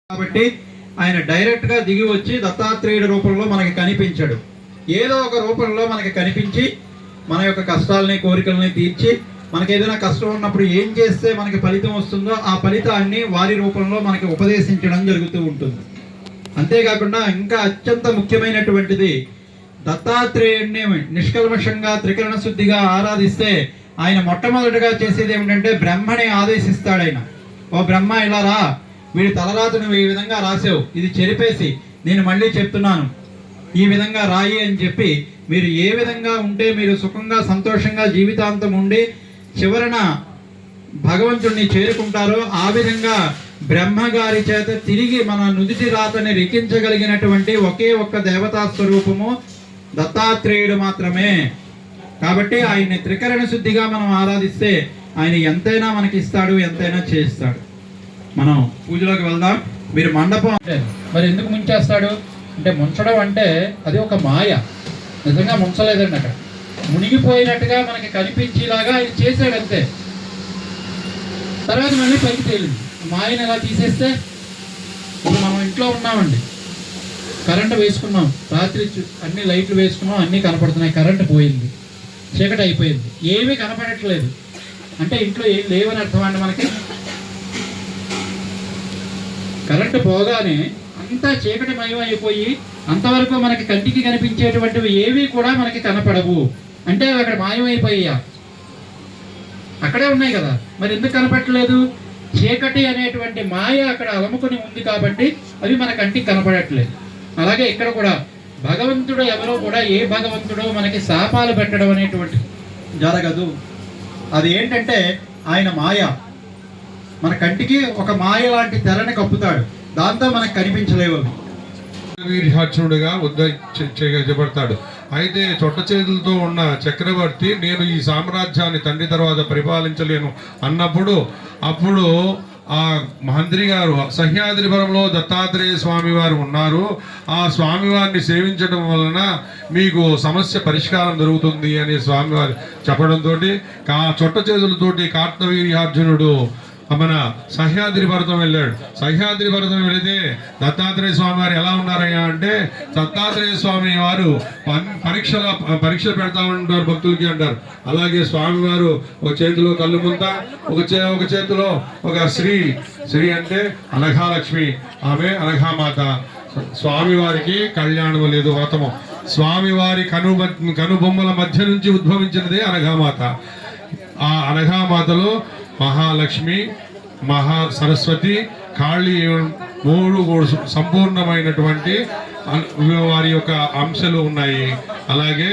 కాబట్టి ఆయన డైరెక్ట్గా దిగి వచ్చి దత్తాత్రేయుడి రూపంలో మనకి కనిపించాడు. ఏదో ఒక రూపంలో మనకి కనిపించి మన యొక్క కష్టాలని కోరికలని తీర్చి మనకి ఏదైనా కష్టం ఉన్నప్పుడు ఏం చేస్తే మనకి ఫలితం వస్తుందో ఆ ఫలితాన్ని వారి రూపంలో మనకి ఉపదేశించడం జరుగుతూ ఉంటుంది. అంతేకాకుండా ఇంకా అత్యంత ముఖ్యమైనటువంటిది దత్తాత్రేయుడిని నిష్కల్మషంగా త్రికరణ శుద్ధిగా ఆరాధిస్తే ఆయన మొట్టమొదటిగా చేసేది ఏమిటంటే బ్రహ్మని ఆదేశిస్తాడు. ఆయన, ఓ బ్రహ్మ ఇలా రా, వీడి తలరాతను ఈ విధంగా రాసావు, ఇది చెరిపేసి నేను మళ్ళీ చెప్తున్నాను ఈ విధంగా రాయి అని చెప్పి మీరు ఏ విధంగా ఉంటే మీరు సుఖంగా సంతోషంగా జీవితాంతం ఉండి చివరన భగవంతుడిని చేరుకుంటారో ఆ విధంగా బ్రహ్మగారి చేత తిరిగి మన నుదిటి రాతని లిఖించగలిగినటువంటి ఒకే ఒక్క దేవతా స్వరూపము దత్తాత్రేయుడు మాత్రమే. కాబట్టి ఆయన్ని త్రికరణ శుద్ధిగా మనం ఆరాధిస్తే ఆయన ఎంతైనా మనకి ఇస్తాడు, ఎంతైనా చేస్తాడు. మనం పూజలోకి వెళ్దాం. మీరు మండపం అంటే మరి ఎందుకు ముంచేస్తాడు అంటే, ముంచడం అంటే అది ఒక మాయ. నిజంగా ముంచలేదండి, అక్కడ మునిగిపోయినట్టుగా మనకి కనిపించేలాగా ఆయన చేశాడు అంతే. తర్వాత మళ్ళీ పైకి తేలింది. మాయను ఎలా తీసేస్తే, ఇప్పుడు మనం ఇంట్లో ఉన్నామండి, కరెంటు వేసుకున్నాం, రాత్రి అన్ని లైట్లు వేసుకున్నాం, అన్నీ కనపడుతున్నాయి, కరెంటు పోయింది, చీకటి అయిపోయింది, ఏమీ కనపడట్లేదు అంటే ఇంట్లో ఏం లేవని అర్థం అండి. మనకి కరెంటు పోగానే అంతా చీకటి మయం అయిపోయి అంతవరకు మనకి కంటికి కనిపించేటువంటివి ఏవి కూడా మనకి కనపడవు అంటే అక్కడ మాయమైపోయా, అక్కడే ఉన్నాయి కదా, మరి ఎందుకు కనపడట్లేదు? చీకటి అనేటువంటి మాయ అక్కడ అలముకొని ఉంది కాబట్టి అవి మన కంటికి కనపడట్లేదు. అలాగే ఇక్కడ కూడా భగవంతుడు ఎవరో కూడా ఏ భగవంతుడో మనకి శాపాలు పెట్టడం అనేటువంటి జరగదు. అది ఏంటంటే ఆయన మాయ మన కంటికి ఒక మాయ లాంటి తెరని కప్పుతాడు, దాంతో మనకు కనిపించలేవు. వీర్యార్జునుడిగా చేయబడతాడు. అయితే చొట్ట చేతులతో ఉన్న చక్రవర్తి నేను ఈ సామ్రాజ్యాన్ని తండ్రి తర్వాత పరిపాలించలేను అన్నప్పుడు అప్పుడు ఆ మంత్రి గారు సహ్యాద్రిపురంలో దత్తాత్రేయ స్వామి వారు ఉన్నారు, ఆ స్వామివారిని సేవించడం వలన మీకు సమస్య పరిష్కారం జరుగుతుంది అని స్వామివారు చెప్పడంతో చొట్ట చేతులతోటి కార్తవీర్యార్జునుడు మన సహ్యాద్రి పర్వతం వెళ్ళాడు. సహ్యాద్రి పర్వతం వెళితే దత్తాత్రేయ స్వామి వారు ఎలా ఉన్నారయ్యా అంటే, దత్తాత్రేయ స్వామి వారు పరీక్షలు పెడతా ఉంటారు భక్తులకి అంటారు. అలాగే స్వామివారు ఒక చేతిలో కళ్ళు ముంత, ఒక చేతిలో ఒక శ్రీ అంటే అనఘాలక్ష్మి, ఆమె అనఘామాత. స్వామివారికి కళ్యాణం లేదు, వ్రతము. స్వామివారి కనుబొమ్మల మధ్య నుంచి ఉద్భవించినదే అనఘామాత. ఆ అనఘామాతలో మహాలక్ష్మి, మహా సరస్వతి, కాళీ మూడు సంపూర్ణమైనటువంటి వారి యొక్క అంశాలు ఉన్నాయి. అలాగే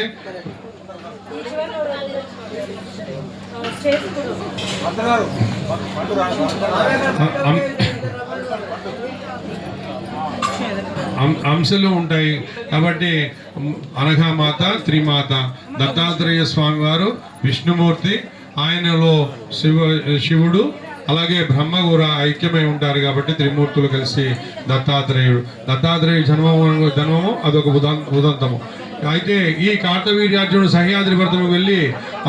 అంశాలు ఉంటాయి. కాబట్టి అనఘామాత, త్రిమాత, దత్తాత్రేయ స్వామి వారు విష్ణుమూర్తి, ఆయనలో శివుడు అలాగే బ్రహ్మ కూడా ఐక్యమై ఉంటారు. కాబట్టి త్రిమూర్తులు కలిసి దత్తాత్రేయ జన్మము అదొక ఉదంతము. అయితే ఈ కార్తవీర్యార్జునుడు సహ్యాద్రి పర్వతం వెళ్ళి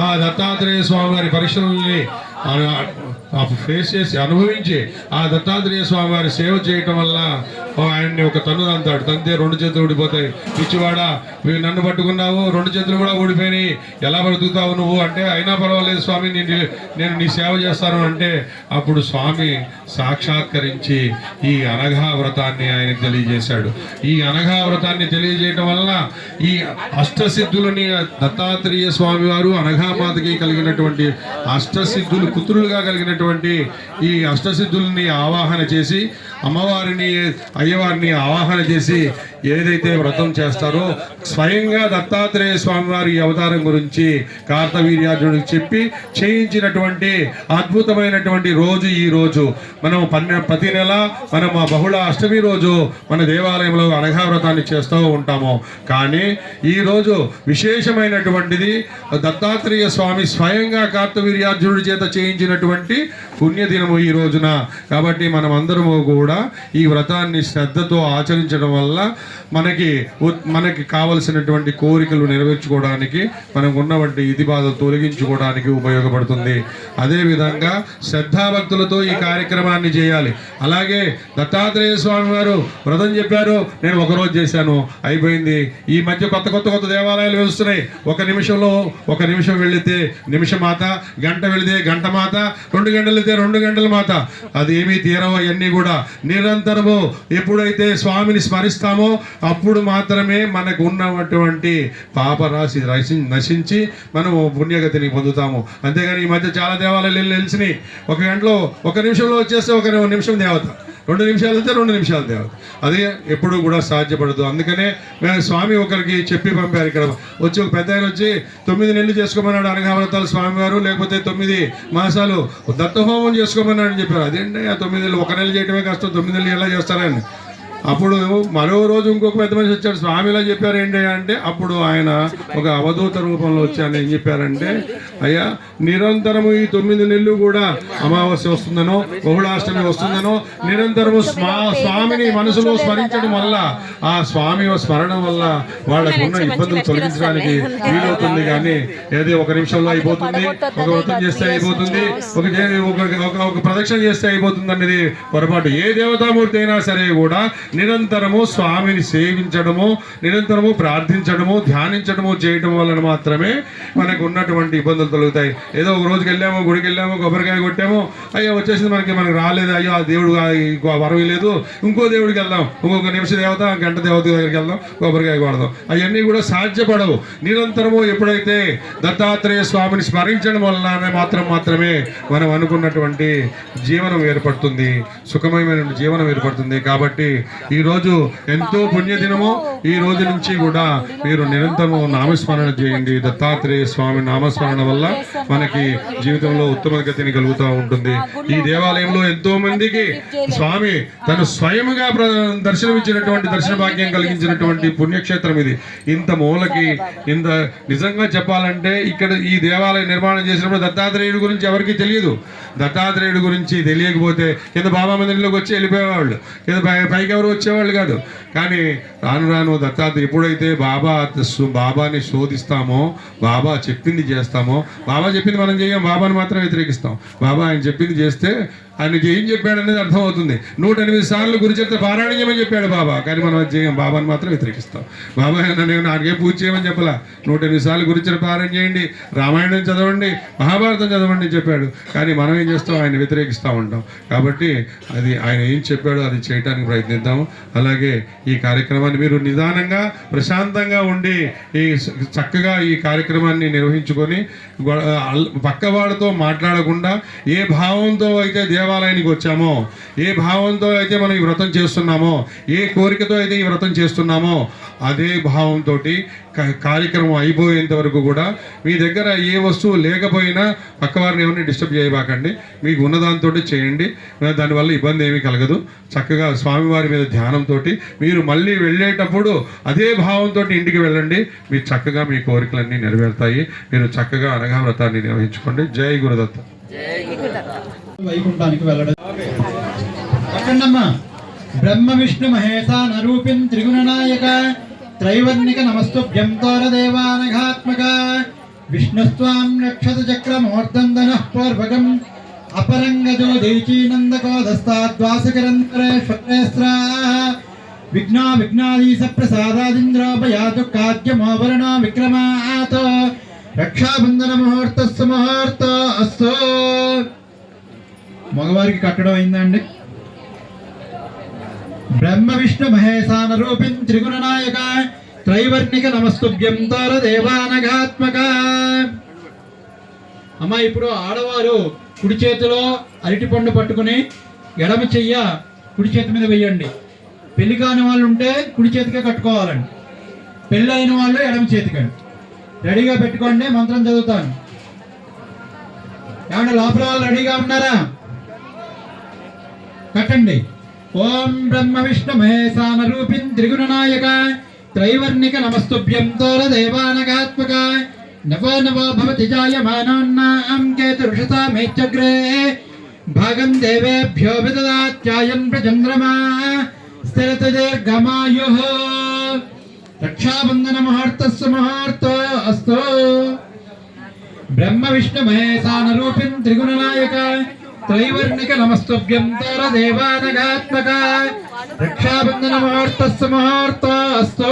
ఆ దత్తాత్రేయ స్వామి వారి పరీక్షలని ఫేస్ చేసి అనుభవించి ఆ దత్తాత్రేయ స్వామి వారి సేవ చేయటం వల్ల ఆయన్ని ఒక తన్ను అంతాడు. తంతే రెండు చేతులు ఊడిపోతాయి. పిచ్చివాడా, నన్ను పట్టుకున్నావు, రెండు చేతులు కూడా ఊడిపోయినాయి, ఎలా బ్రతుకుతావు నువ్వు అంటే, అయినా పర్వాలేదు స్వామి, నేను నీ సేవ చేస్తాను అంటే అప్పుడు స్వామి సాక్షాత్కరించి ఈ అనఘా వ్రతాన్ని ఆయనకు తెలియజేశాడు. ఈ అనఘా వ్రతాన్ని తెలియజేయటం వలన ఈ అష్టసిద్ధులని దత్తాత్రేయ స్వామి వారు అనఘామాతకి కలిగినటువంటి అష్టసిద్ధులు పుత్రులుగా కలిగినటువంటి ఈ అష్టసిద్ధుల్ని ఆవాహన చేసి అమ్మవారిని అయ్యవారిని ఆవాహన చేసి ఏదైతే వ్రతం చేస్తారో స్వయంగా దత్తాత్రేయ స్వామి వారి అవతారం గురించి కార్తవీర్యార్జునుడికి చెప్పి చేయించినటువంటి అద్భుతమైనటువంటి రోజు ఈ రోజు. మనం ప్రతి నెల మనం ఆ బహుళ అష్టమి రోజు మన దేవాలయంలో అనఘా వ్రతాన్ని చేస్తూ ఉంటాము. కానీ ఈరోజు విశేషమైనటువంటిది దత్తాత్రేయ స్వామి స్వయంగా కార్తవీర్యార్జునుడి చేత చేయించినటువంటి పుణ్యదినము ఈ రోజున. కాబట్టి మనం అందరము కూడా కూడా ఈ వ్రతాన్ని శ్రద్ధతో ఆచరించడం వల్ల మనకి కావలసినటువంటి కోరికలు నెరవేర్చుకోవడానికి మనకు ఉన్నటువంటి ఇది బాధలు తొలగించుకోవడానికి ఉపయోగపడుతుంది. అదేవిధంగా శ్రద్ధాభక్తులతో ఈ కార్యక్రమాన్ని చేయాలి. అలాగే దత్తాత్రేయ స్వామి వారు వ్రతం చెప్పారు, నేను ఒకరోజు చేశాను అయిపోయింది. ఈ మధ్య కొత్త దేవాలయాలు వస్తున్నాయి. ఒక నిమిషం వెళితే నిమిషమాత, గంట వెళితే గంట మాత, 2 గంటలు వెళితే 2 గంటల మాత. అది ఏమీ తీరవు. అవన్నీ కూడా నిరంతరము ఎప్పుడైతే స్వామిని స్మరిస్తామో అప్పుడు మాత్రమే మనకు ఉన్నటువంటి పాపరాశి నశించి మనము పుణ్యగతిని పొందుతాము. అంతేగాని ఈ మధ్య చాలా దేవాలయాలు తెలిసినాయి. 1 నిమిషంలో వచ్చేస్తే 1 నిమిషం దేవత, 2 నిమిషాలు వెళ్తే 2 నిమిషాలు దేవత. అది ఎప్పుడు కూడా సాధ్యపడదు. అందుకనే మేము స్వామి ఒకరికి చెప్పి పంపారు. ఇక్కడ వచ్చి ఒక పెద్ద ఆయన వచ్చి 9 నెలలు చేసుకోమన్నాడు అనఘావ్రతాలు స్వామివారు, లేకపోతే 9 మాసాలు దత్తహోమం చేసుకోమన్నాడు అని చెప్పారు. అదేంటి ఆ 9 నెలలు, 1 నెల చేయడమే కష్టం, 9 నెలలు ఎలా చేస్తారని. అప్పుడు మరో రోజు ఇంకొక పెద్ద మనిషి వచ్చాడు. స్వామి ఇలా చెప్పారు ఏంటి అంటే, అప్పుడు ఆయన ఒక అవధూత రూపంలో వచ్చాను. ఏం చెప్పారంటే, అయ్యా నిరంతరము ఈ 9 నెలలు కూడా అమావాస్య వస్తుందనో బహుళాష్టమి వస్తుందనో నిరంతరము స్వామిని మనసులో స్మరించడం వల్ల, ఆ స్వామి స్మరణ వల్ల వాళ్ళకు ఉన్న ఇబ్బందులు తొలగించడానికి వీలవుతుంది. కానీ ఏది 1 నిమిషంలో అయిపోతుంది, ఒక వ్రతం చేస్తే అయిపోతుంది, ఒక ప్రదక్షిణ చేస్తే అయిపోతుంది అనేది పొరపాటు. ఏ దేవతామూర్తి అయినా సరే కూడా నిరంతరము స్వామిని సేవించడము, నిరంతరము ప్రార్థించడము, ధ్యానించడము చేయడం వలన మాత్రమే మనకు ఉన్నటువంటి ఇబ్బందులు తొలుగుతాయి. ఏదో ఒక రోజుకి వెళ్ళాము, గుడికి వెళ్ళాము, కొబ్బరికాయ కొట్టాము, అయ్యో వచ్చేసింది మనకు రాలేదు, అయ్యో ఆ దేవుడు వరం లేదు, ఇంకో దేవుడికి వెళ్దాం, ఇంకొక నిమిష దేవత, గంట దేవత దగ్గరికి వెళ్దాం, కొబ్బరికాయ కొడదాం. అవన్నీ కూడా సాధ్యపడవు. నిరంతరము ఎప్పుడైతే దత్తాత్రేయ స్వామిని స్మరించడం వలన మాత్రమే మనం అనుకున్నటువంటి జీవనం ఏర్పడుతుంది, సుఖమయమైన జీవనం ఏర్పడుతుంది. కాబట్టి ఈరోజు ఎంతో పుణ్యదినము. ఈ రోజు నుంచి కూడా మీరు నిరంతరము నామస్మరణ చేయండి. దత్తాత్రేయ స్వామి నామస్మరణ వల్ల మనకి జీవితంలో ఉత్తమ గతిని కలుగుతూ ఉంటుంది. ఈ దేవాలయంలో ఎంతో మందికి స్వామి తను స్వయముగా దర్శనమిచ్చినటువంటి దర్శన భాగ్యం కలిగించినటువంటి పుణ్యక్షేత్రం ఇది. ఇంత మూలకి ఇంత నిజంగా చెప్పాలంటే ఇక్కడ ఈ దేవాలయం నిర్మాణం చేసినప్పుడు దత్తాత్రేయుడి గురించి ఎవరికి తెలియదు. దత్తాత్రేయుడి గురించి తెలియకపోతే కింద బాబా మందిరంలోకి వచ్చి వెళ్ళిపోయేవాళ్ళు, కింద పైకి ఎవరు వచ్చేవాళ్ళు కాదు. కానీ రాను దత్తాత్రేయ ఎప్పుడైతే బాబాని శోధిస్తామో, బాబా చెప్పింది చేస్తామో, బాబా చెప్పింది మనం చేయం, బాబాని మాత్రం వ్యతిరేకిస్తాం. బాబా ఆయన చెప్పింది చేస్తే ఆయన ఏం చెప్పాడు అనేది అర్థమవుతుంది. 108 సార్లు గురుచరిత్ర పారాయణ చేయమని చెప్పాడు బాబా, కానీ మనం అది చేయం, బాబాని మాత్రం వ్యతిరేకిస్తాం. బాబా నేను నాకే పూజ చేయమని చెప్పలా, 108 సార్లు గురుచరిత్ర పారాయణ చేయండి, రామాయణం చదవండి, మహాభారతం చదవండి అని చెప్పాడు. కానీ మనం ఏం చేస్తాం, ఆయన వ్యతిరేకిస్తూ ఉంటాం. కాబట్టి అది ఆయన ఏం చెప్పాడో అది చేయడానికి ప్రయత్నిద్దాం. అలాగే ఈ కార్యక్రమాన్ని మీరు నిదానంగా ప్రశాంతంగా ఉండి చక్కగా ఈ కార్యక్రమాన్ని నిర్వహించుకొని పక్కవాడితో మాట్లాడకుండా ఏ భావంతో అయితే దేవాలయానికి వచ్చామో, ఏ భావంతో అయితే మనం ఈ వ్రతం చేస్తున్నామో, ఏ కోరికతో అయితే ఈ వ్రతం చేస్తున్నామో అదే భావంతో కార్యక్రమం అయిపోయేంత వరకు కూడా మీ దగ్గర ఏ వస్తువు లేకపోయినా పక్కవారిని ఎవరిని డిస్టర్బ్ చేయబాకండి. మీకు ఉన్నదాంతో చేయండి, దానివల్ల ఇబ్బంది ఏమీ కలగదు. చక్కగా స్వామివారి మీద ధ్యానంతో మీరు మళ్ళీ వెళ్ళేటప్పుడు అదే భావంతో ఇంటికి వెళ్ళండి. మీరు చక్కగా మీ కోరికలన్నీ నెరవేరుతాయి. మీరు చక్కగా అనగా వ్రతాన్ని నిర్వహించుకోండి. జై గురుదత్త. వైకుంఠానికి వెళ్ళడం. అక్కడమ్మా బ్రహ్మ విష్ణు మహేశాన రూపిన్ త్రిగుణనాయక త్రైవర్ణిక నమస్తుభ్యం తోరదేవానఘాత్మక విష్ణుస్వాం రక్షత చక్రమూర్ధందనః పూర్వకం అపరంగజో దేచీనందకోదస్తాద్వాసకరంతరేశ్వరేస్త్రా విఘ్నాదీశ ప్రసాదాదింద్రోపయాతు కాద్యమోవరణో విక్రమాతో రక్షాబంధన ముహూర్తస్సు ముహూర్త అస్తో. మగవారికి కట్టడం అయిందండి. బ్రహ్మ విష్ణు మహేశాన రూపిన్ త్రిగుణనాయక త్రైవర్ణిక నమస్తుభ్యం తోర దేవానఘాత్మక. అమ్మ ఇప్పుడు ఆడవారు కుడి చేతిలో అరటి పండు పట్టుకుని ఎడమ చెయ్య కుడి చేతి మీద వేయండి. పెళ్లి కాని వాళ్ళు ఉంటే కుడి చేతికే కట్టుకోవాలండి, పెళ్ళి అయిన వాళ్ళు ఎడమ చేతికండి. రెడీగా పెట్టుకోండి, మంత్రం చదువుతాను. ఏమన్నా లోపల వాళ్ళు రెడీగా ఉన్నారా? కట్టండి. ఓం బ్రహ్మ విష్ణు మహేశాన రూపిన్ త్రిగుణనాయక త్రైవర్ణిక నమస్తుభ్యం తోర దేవానఘాత్మక నవో నవో భవతి జాయమానోన్నాం కేతుర్షతా మేచ్చగ్రే భాగం దేవేభ్యో విదదాత్యాయన్ ప్రచంద్రమా స్థిరత దీర్ఘమాయుః రక్షాబంధన ముహూర్తస్సు ముహూర్తో అస్తు బ్రహ్మ విష్ణు మహేశాన రూపిన్ త్రిగుణనాయక త్రైవర్ణిక నమస్తుభ్యం తోర దేవానగాత్మక రక్షాబంధన ముహూర్తస్సు ముహూర్తో అస్తు.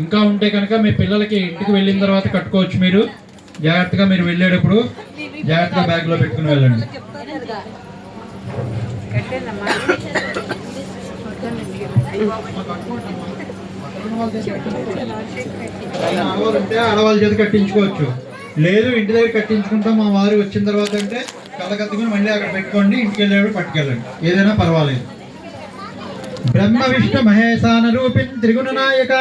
ఇంకా ఉంటే కనుక మీ పిల్లలకి ఇంటికి వెళ్ళిన తర్వాత కట్టుకోవచ్చు. మీరు జాగ్రత్తగా మీరు వెళ్ళేటప్పుడు జాగ్రత్తగా బ్యాగ్ లో పెట్టుకుని వెళ్ళండి. ఆడవాళ్ళ చేత కట్టించుకోవచ్చు, లేదు ఇంటి దగ్గర కట్టించుకుంటాం మా వారు వచ్చిన తర్వాత అంటే కళ్ళకత్తుకుని మళ్ళీ అక్కడ పెట్టుకోండి, ఇంటికి వెళ్ళేటప్పుడు పట్టుకెళ్ళండి, ఏదైనా పర్వాలేదు. బ్రహ్మ విష్ణు మహేశాన రూపిన్ త్రిగుణనాయక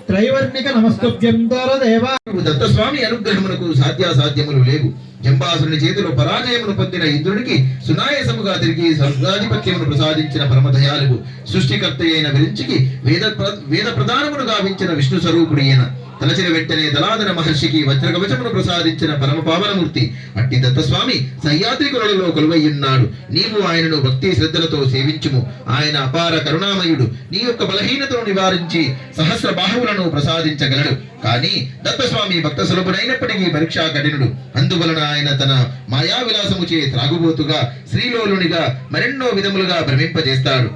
త్రైవర్ణిక నమస్తుభ్యం తోర దేవా. దత్తస్వామి అనుగ్రహమునకు సాధ్యాసాధ్యములు లేవు. జంబాసుని చేతిలో పరాజయమును పొందిన ఇంద్రునికి సునాయసముగా తిరిగి స్వర్గాధిపత్యమును ప్రసాదించిన పరమదయాలువు సృష్టికర్త అయిన విరించికి వేద ప్రధానమును గావించిన విష్ణు స్వరూపుడు ఈయన. తలచిన వెంటనే దలాదన మహర్షికి వజ్రకవచమును ప్రసాదించిన పరమ పావనమూర్తి అట్టి దత్తస్వామి సహ్యాద్రికులలో కొలువయ్యున్నాడు. నీవు ఆయనను భక్తి శ్రద్ధలతో సేవించుము. ఆయన అపార కరుణామయుడు. నీ యొక్క బలహీనతను నివారించి సహస్ర బాహువులను ప్రసాదించగలడు. కానీ దత్తస్వామి భక్త సులభుడైనప్పటికీ పరీక్షా కఠినుడు. అందువలన ఆయన తన మాయా విలాసముచే త్రాగుబోతుగా శ్రీలోలునిగా మరెన్నో విధములుగా భ్రమింపజేస్తాడు.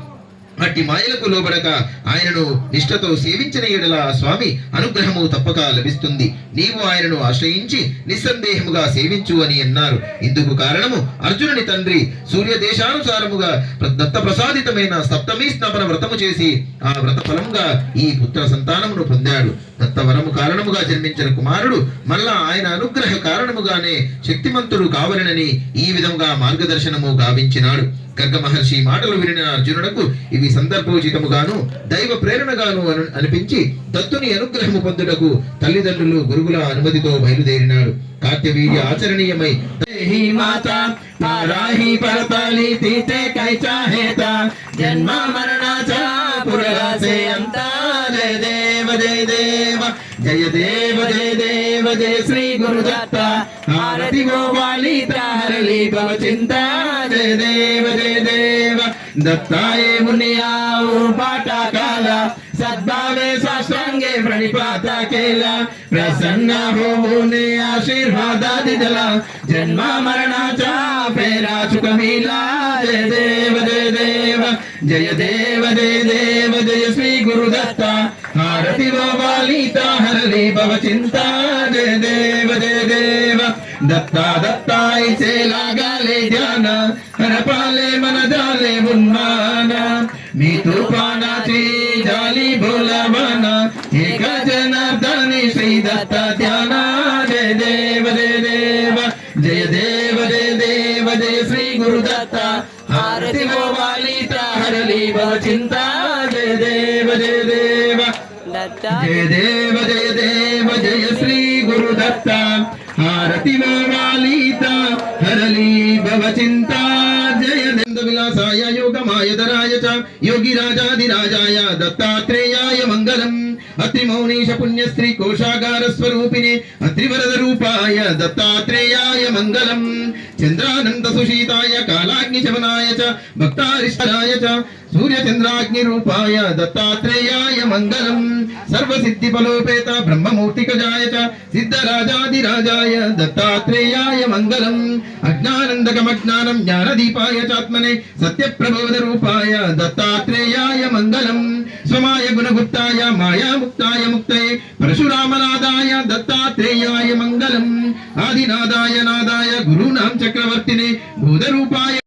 అట్టి మాయలకు లోబడక ఆయనను నిష్ఠతో సేవించిన ఎడల స్వామి అనుగ్రహము తప్పక లభిస్తుంది. నీవు ఆయనను ఆశ్రయించి నిస్సందేహముగా సేవించు అని అన్నారు. ఇందుకు కారణము అర్జునుని తండ్రి సూర్యదేశానుసారముగా దత్త ప్రసాదితమైన సప్తమీ స్నాపన వ్రతము చేసి ఆ వ్రత ఫలముగా ఈ పుత్ర సంతానమును పొందాడు. దత్తవరము కారణముగా జన్మించిన కుమారుడు మళ్ళా ఆయన అనుగ్రహ కారణముగానే శక్తిమంతుడు కావలనని ఈ విధముగా మార్గదర్శనము గావించినాడు. గర్గ మహర్షి మాటలు వినిన అర్జునుడకు ఇవి సందర్భోచితముగాను దైవ ప్రేరణగాను అనిపించి దత్తుని అనుగ్రహము పొందుటకు తల్లిదండ్రులు గురువుల అనుమతితో బయలుదేరినాడు. కార్తవీర్య ఆచరణీయమై జన్మ మరణాచా పురగాసే అంతా జయ దేవ జయ దేవ జయ దేవ జయ దేవ జయ శ్రీ గురుదత్త హారతి గోపాలి తారలి భవ చింత జయ దేవ జయ దేవ దత్తాయే మునియావు పాఠ కాల सद्भावे साष्टांगे प्रणिपाता केला प्रसन्न होऊने आशीर्वादादि दिला जन्म मरणाचा फेरा चुकविला जय देव जय देव जय देव जय देव जय श्री गुरुदत्ता हारति गोपालिता हरली भव चिंता जय देव जय देव दत्ता दत्ताई से लागाले ध्यान हरपाले मन जाले उन्मान मी तूफानाची जाली भोलावाना एक जनार्दनी श्री दत्ता ध्याना जय देव जय देव जय देव जय देव जय श्री गुरुदत्ता हारति गोपालिता हरली भव चिंता जय देव जय देव जय देव जय देव जय श्री गुरुदत्ता हारति गोपालिता हरली भव चिंता जय विलासाय योगमायधराय च योगी राजाधिराजाय दत्तात्रेयाय मंगलम् अत्रिमौनीश पुण्यश्री कोशागार स्वरूपिणे अत्रिवरद रूपाय दत्तात्रेयाय मंगलम् चंद्रानंद सुशीताय कालाग्नि शमनाय च भक्तारिष्टाय च सूर्य चंद्राग्नि रूपाय दत्तात्रेयाय मंगलम् सर्व सिद्धि फलोपेत ब्रह्ममूर्तिकजाय च सिद्धराजाधिराजाय दत्तात्रेयाय मंगलम् अज्ञानंदकमज्ञानं ज्ञानदीपाय चात्मने सत्यप्रबोध रूपाय दत्तात्रेयाय मंगलम् स्वमाय गुणगुप्ताय माया मुक्ताय मुक्तये परशुरामनादाय दत्तात्रेयाय मंगलम् आदिनादाय नादाय गुरूणां चक्रवर्तिने भूतरूपाय